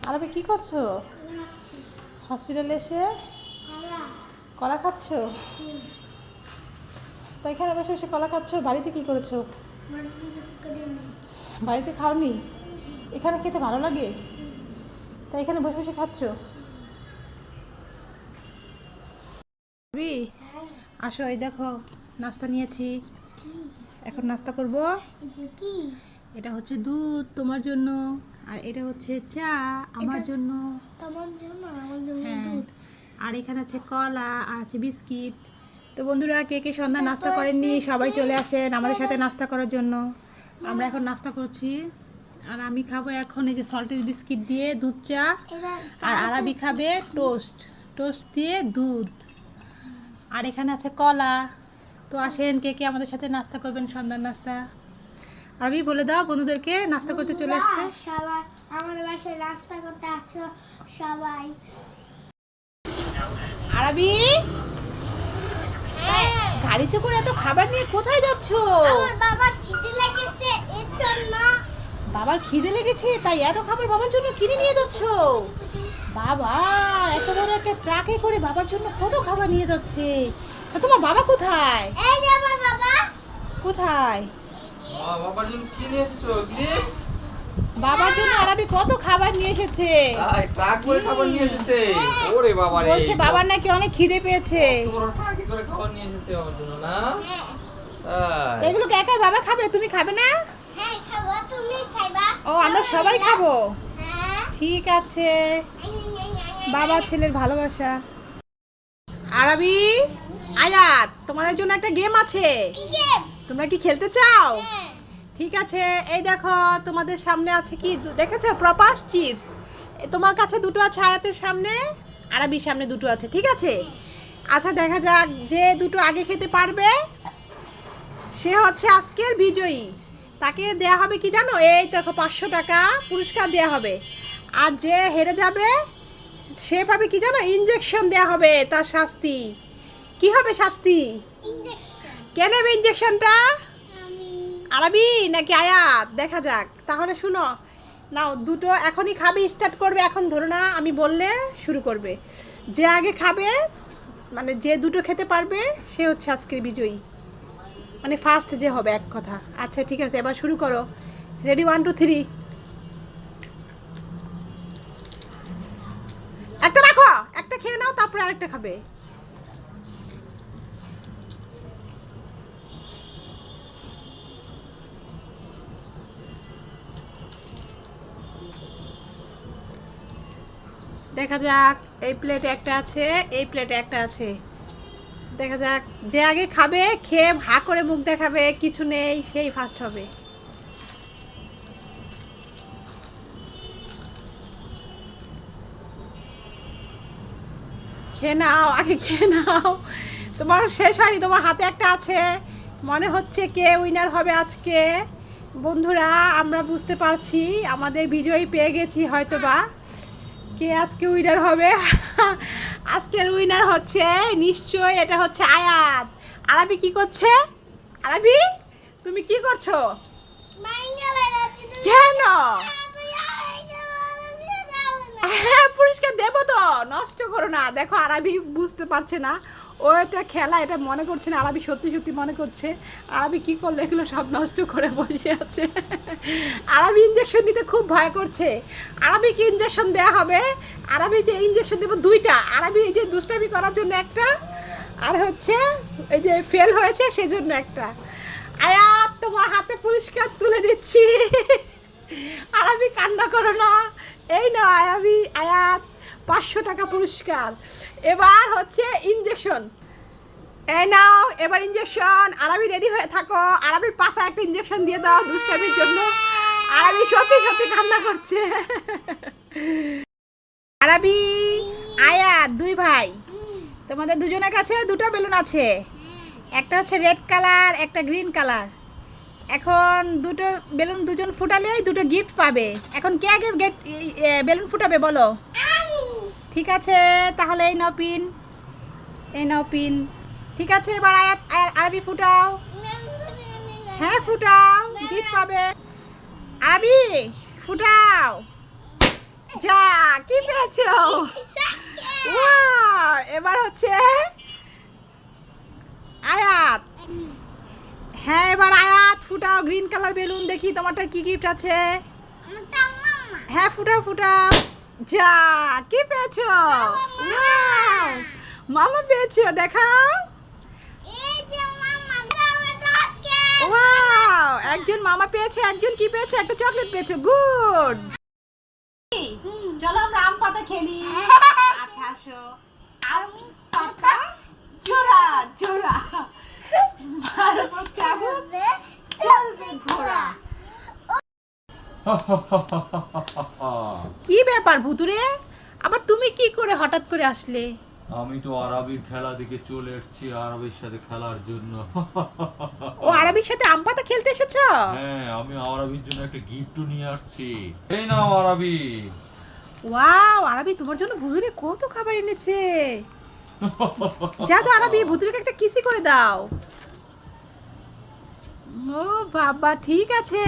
আরবে কি করছো? হসপিটালে এসে কলা খাচ্ছ? তা এখানে বসে বসে কলা খাচ্ছ? বাড়িতে কি করেছো? বাড়িতে খাওনি? এখানে খেতে ভালো লাগে তাই এখানে বসে বসে খাচ্ছ? আসো, এই দেখো নাস্তা নিয়েছি, এখন নাস্তা করব। এটা হচ্ছে দুধ তোমার জন্য, আর এটা হচ্ছে চা আমার জন্য। হ্যাঁ, আর এখানে আছে কলা আর আছে বিস্কিট। তো বন্ধুরা, কে কে সন্ধ্যা নাস্তা করেননি সবাই চলে আসেন আমাদের সাথে নাস্তা করার জন্য। আমরা এখন নাস্তা করছি, আর আমি খাবো এখন এই যে সল্টেড বিস্কিট দিয়ে দুধ চা, আর আরাবি খাবে টোস্ট দিয়ে দুধ, আর এখানে আছে কলা। তো আসেন, কে কে আমাদের সাথে নাস্তা করবেন সন্ধ্যার নাস্তা। আরবি বলে দাও বন্ধুদেরকে নাস্তা করতে চলে আসতে। সবাই আমার বাসায় নাস্তা করতে আসো সবাই। আরবি, গাড়িতে করে এত খাবার নিয়ে কোথায় যাচ্ছ? আমার বাবার খিদে লেগেছে এর জন্য। বাবার খিদে লেগেছে তাই এত খাবার বাবার জন্য কিনে নিয়ে যাচ্ছ? বাবা, এত বড় একটা ট্রাকে করে বাবার জন্য কত খাবার নিয়ে যাচ্ছে। তা তোমার বাবা কোথায়? এই যে আমার বাবা। কোথায়? বাবার জন্য কি নিয়ে এসেছো? বাবার জন্য আরবি কত খাবার নিয়ে এসেছে। ট্রাক করে খাবার নিয়ে এসেছে। ওরে বাবা রে, বলছে বাবার নাকি অনেক খিদে পেয়েছে। বড় ট্রাকে করে খাবার নিয়ে এসেছে বাবার জন্য না? তো এগুলোকে একাই বাবা খাবে, তুমি খাবে না? হ্যাঁ খাবো, তুমি খাইবা? ও, আমরা সবাই খাবো। হ্যাঁ। ঠিক আছে, বাবা ছেলের ভালোবাসা। আরবি, আয়াত, তোমাদের জন্য একটা গেম আছে, কি গেম? তোমরা কি খেলতে চাও? হ্যাঁ। ঠিক আছে, এই দেখো তোমাদের সামনে আছে কি দেখেছো? Proper chips. তোমার কাছে দুটো আছে, আয়াতের সামনে, আরবির সামনে দুটো আছে। ঠিক আছে, আচ্ছা দেখা যাক যে দুটো আগে খেতে পারবে সে হচ্ছে আজকের বিজয়ী। তাকে দেয়া হবে কি জানো? এই দেখো 500 টাকা পুরস্কার দেয়া হবে। আর যে হেরে যাবে সে পাবে কি জানো? ইনজেকশন দেয়া হবে, তার শাস্তি। কি হবে শাস্তি? ইনজেকশন। কে নেবে ইনজেকশনটা? আমি। আরবি নাকি আয়াত? দেখা যাক। তাহলে শুনো, নাও দুটো এখনই খাবে, স্টার্ট করবে এখন। ধরো না আমি বললে শুরু করবে। যে আগে খাবে, মানে যে দুটো খেতে পারবে সে হচ্ছে আজকের বিজয়ী, মানে ফার্স্ট যে হবে এক কথা। আচ্ছা ঠিক আছে, এবার শুরু করো। রেডি, 1 2 3। একটা রাখো, একটা খেয়ে নাও, তারপরে আরেকটা খাবে। দেখা যাক, এই প্লেটে একটা আছে, এই প্লেটে একটা আছে। দেখা যাক, যে আগে খাবে খেয়ে হা করে মুখ দেখাবে কিছু নেই, সেই ফার্স্ট হবে। খেয়ে নাও, আগে খেয়ে নাও, তোমার শেষ হয়নি, তোমার হাতে একটা আছে। মনে হচ্ছে কে উইনার হবে আজকে। বন্ধুরা, আমরা বুঝতে পারছি আমাদের বিজয়ী পেয়ে গেছি হয়তোবা। কে আজকে উইনার হবে? আজকের উইনার হচ্ছে নিশ্চয়, এটা হচ্ছে আয়াত। আরবি কি করছে? আরবি, তুমি কি করছো? মাইঙ্গা লাগাচ্ছি তুমি। কেন? হ্যাঁ। হ্যাঁ, পুরস্কার দেবো তো, নষ্ট করো না। দেখো আরবি বুঝতে পারছে না, ও এটা খেলা, এটা মনে করছে না। আরবি সত্যি সত্যি মনে করছে। আরবি কি করলো? এগুলো সব নষ্ট করে বসে আছে। আরবি ইঞ্জেকশন নিতে খুব ভয় করছে। আরবিকে ইঞ্জেকশন দেওয়া হবে। আরবি যে ইঞ্জেকশন দেবো দুইটা। আরবি এই যে দুষ্টামি করার জন্য একটা, আর হচ্ছে এই যে ফেল হয়েছে সেজন্য একটা। আয়াত, তোমার হাতে পুরস্কার তুলে দিচ্ছি। আরবি কান্না করো না। এই না আয়াত 500 টাকা পুরস্কার। এবার হচ্ছে ইনজেকশন। এই নাও, এবার ইনজেকশন। আরবি রেডি হয়ে থাকো। আরবির পাশে একটা ইনজেকশন দিয়ে দাও দুষ্টামির জন্য। আরবি সত্যি সত্যি কান্না করছে। আরবি, আয়াত, দুই ভাই, তোমাদের দুজনের কাছে দুটো বেলুন আছে। একটা হচ্ছে রেড কালার, একটা গ্রিন কালার। এখন দুটো বেলুন দুজন ফুটালেই দুটো গিফট পাবে। এখন কে আগে বেলুন ফুটাবে বলো? ঠিক আছে, তাহলে এই নাও পিন, এই নাও পিন। ঠিক আছে, এবার আয়াত আরবি ফুটাও। হ্যাঁ ফুটাও, গিফট পাবে। আরবি ফুটাও, যা কি পেয়েছো? ওয়াও, এবার হচ্ছে আয়াত। হ্যাঁ, এবার আয়াত ফুটাও গ্রিন কালার বেলুন, দেখি তোমারটা কি গিফট আছে। হ্যাঁ, ফুটাও ফুটাও। যা, কি পেয়েছো? ওয়াও, মামা পেয়েছো, দেখাও। ওয়াও, একজন মামা পেয়েছো, একজন কি পেয়েছো? একটা চকলেট পেয়েছো। গুড। চলো আমরা আম পাতা খেলি। আচ্ছা, আসো। আম পাতা জোড়া জোড়া, মারবো চাবুক, চলবে ঘোড়া। কি ব্যাপার ভুতুরে, আবার তুমি কি করে হঠাৎ করে আসলে? আমি তো আরবির খেলা দেখে চলে এসেছি আরবির সাথে খেলার জন্য। ও, আরবির সাথে আম পাতা খেলতে এসেছো? হ্যাঁ, আমি আরবির জন্য একটা গিফট নিয়ে আসছি। এই নাও আরবি। ওয়াও, আরবি তোমার জন্য ভুতুরে কত খাবার এনেছে। যা তো আরবি, ভুতুরেকে একটা কিসি করে দাও। ও বাবা, ঠিক আছে।